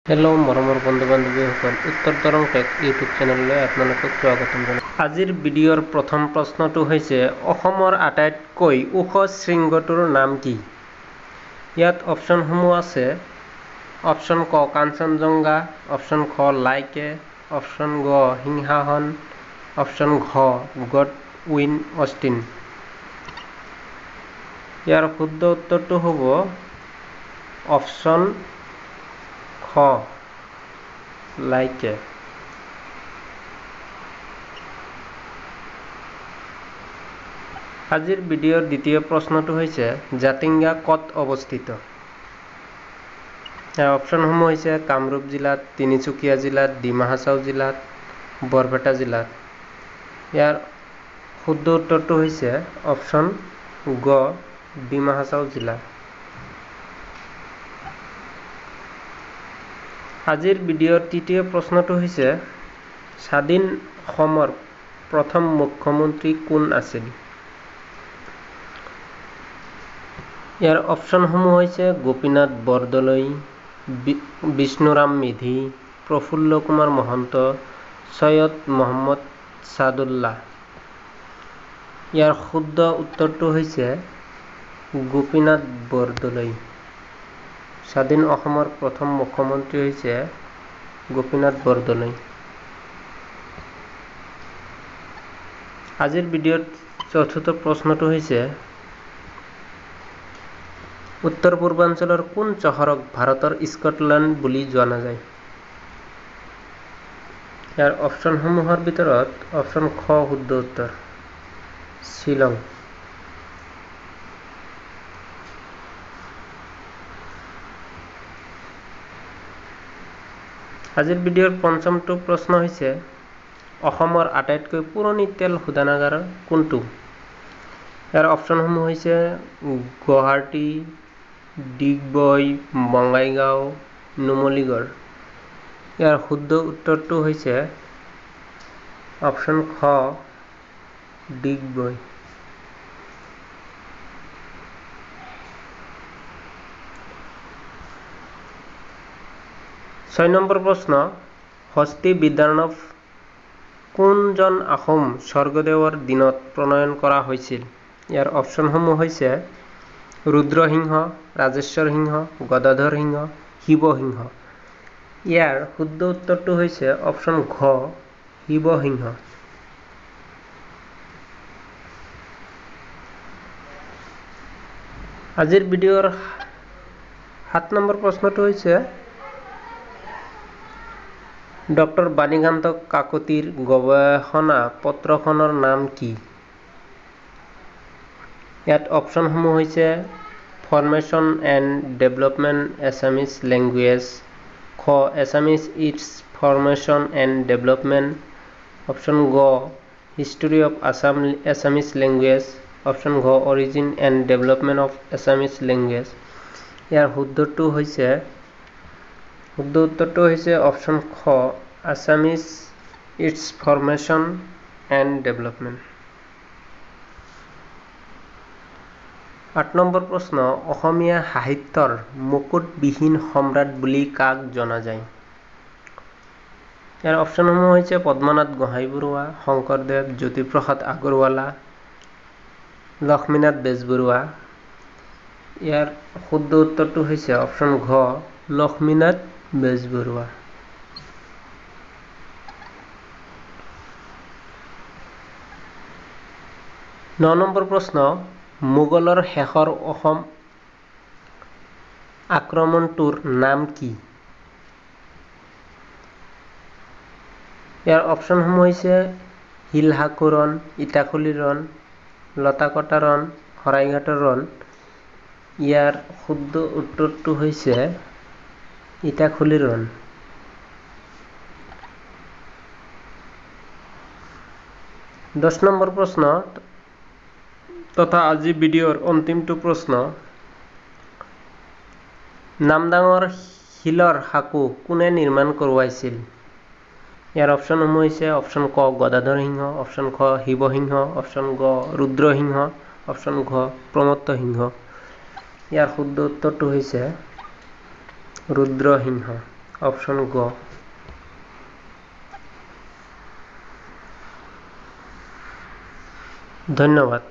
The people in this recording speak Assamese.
হেল্ল' মৰমৰ বন্ধু বান্ধৱীসকল, উত্তৰ তৰং টেক ইউটিউব চেনেললৈ আপোনালোকক স্বাগতম জনাইছোঁ। আজিৰ ভিডিঅ'ৰ প্ৰথম প্ৰশ্নটো হৈছে অসমৰ আটাইতকৈ ওখ শৃংগটোৰ নাম কি? ইয়াত অপশ্যনসমূহ আছে। অপশ্যন ক কাঞ্চনজংঘা, অপশ্যন খ লাইকে, অপশ্যন গ সিংহাসন, অপশ্যন ঘ গডউইন অষ্টিন। ইয়াৰ শুদ্ধ উত্তৰটো হ'ব অপশ্যন খ লাইকে। আজিৰ ভিডিঅ'ৰ দ্বিতীয় প্ৰশ্নটো হৈছে জাতিংগা ক'ত অৱস্থিত? ইয়াৰ অপশ্যনসমূহ হৈছে কামৰূপ জিলাত, তিনিচুকীয়া জিলাত, ডিমা হাছাও জিলাত, বৰপেটা জিলাত। ইয়াৰ শুদ্ধ উত্তৰটো হৈছে অপশ্যন গ ডিমা হাছাও জিলা। আজিৰ ভিডিঅ'ৰ তৃতীয় প্ৰশ্নটো হৈছে স্বাধীন অসমৰ প্ৰথম মুখ্যমন্ত্ৰী কোন আছিল? ইয়াৰ অপশ্যনসমূহ হৈছে গোপীনাথ বৰদলৈ, বিষ্ণুৰাম মেধি, প্ৰফুল্ল কুমাৰ মহন্ত, ছৈয়দ মহম্মদ ছাদুল্লাহ। ইয়াৰ শুদ্ধ উত্তৰটো হৈছে গোপীনাথ বৰদলৈ। স্বাধীন অসমৰ প্ৰথম মুখ্যমন্ত্ৰী হৈছে গোপীনাথ বৰদলৈ। আজিৰ ভিডিঅ'ৰ চতুৰ্থ প্ৰশ্নটো হৈছে উত্তৰ পূৰ্বাঞ্চলৰ কোন চহৰক ভাৰতৰ স্কটলেণ্ড বুলি জনা যায়? ইয়াৰ অপশ্যনসমূহৰ ভিতৰত অপশ্যন খ শুদ্ধ উত্তৰ শ্বিলং। আজিৰ ভিডিঅ'ৰ পঞ্চমটো প্ৰশ্ন হৈছে অসমৰ আটাইতকৈ পুৰণি তেল শোধনাগাৰ কোনটো? ইয়াৰ অপশ্যনসমূহ হৈছে গুৱাহাটী, ডিগবৈ, বঙাইগাঁও, নুমলীগড়। ইয়াৰ শুদ্ধ উত্তৰটো হৈছে অপশ্যন খ ডিগবৈ। ছয় নম্বৰ প্ৰশ্ন হস্তি বিদ্যাৰ্ণৱ কোনজন আহোম স্বৰ্গদেৱৰ দিনত প্ৰণয়ন কৰা হৈছিল? ইয়াৰ অপশ্যনসমূহ হৈছে ৰুদ্ৰসিংহ, ৰাজেশ্বৰ সিংহ, গদাধৰ সিংহ, শিৱসিংহ। ইয়াৰ শুদ্ধ উত্তৰটো হৈছে অপশ্যন ঘ শিৱসিংহ। আজিৰ ভিডিঅ'ৰ 7 নম্বৰ প্ৰশ্নটো হৈছে ডক্টৰ বাণীকান্ত কাকতিৰ গৱেষণা পত্ৰখনৰ নাম কি? ইয়াত অপশ্যনসমূহ হৈছে formation and development Assamese language, খ Assamese its formation and development, option গ history of Assamese language, option ঘ origin and development of Assamese language. ইয়াৰ শুদ্ধ উত্তৰটো হৈছে অপশ্যন খ Assamese its formation and development. 8 number প্ৰশ্ন অসমীয়া সাহিত্যৰ মুকুটবিহীন সম্ৰাট বুলি কাক জনা যায়? ইয়াৰ অপশ্যনসমূহ হৈছে পদ্মনাথ গোহাঞিবৰুৱা, শংকৰদেৱ, জ্যোতিপ্ৰসাদ আগৰৱালা, লক্ষ্মীনাথ বেজবৰুৱা। ইয়াৰ শুদ্ধ উত্তৰটো হৈছে অপশ্যন ঘ লক্ষ্মীনাথ বেজবৰুৱা। 9 নম্বৰ প্ৰশ্ন মোগলৰ শেষৰ অসম আক্ৰমণটোৰ নাম কি? ইয়াৰ অপশ্যনসমূহ হৈছে শিলহাকোৰণ, ইটাখুলিৰ ৰণ, লতাকটা ৰণ, শৰাইঘাটৰ ৰণ। ইয়াৰ শুদ্ধ উত্তৰটো হৈছে ইটাখুলিৰ ৰণ। 10 নম্বৰ প্ৰশ্ন তথা আজি ভিডিঅ'ৰ অন্তিমটো প্ৰশ্ন নামদাঙৰ শিলৰ সাঁকো কোনে নিৰ্মাণ কৰোৱাইছিল? ইয়াৰ অপশ্যনসমূহ হৈছে অপশ্যন ক গদাধৰ সিংহ, অপশ্যন খ শিৱসিংহ, অপশ্যন গ ৰুদ্ৰসিংহ, অপশ্যন ঘ প্ৰমত্ত সিংহ। ইয়াৰ শুদ্ধ উত্তৰটো হৈছে ৰুদ্ৰসিংহ। অপশন গ। ধন্যবাদ।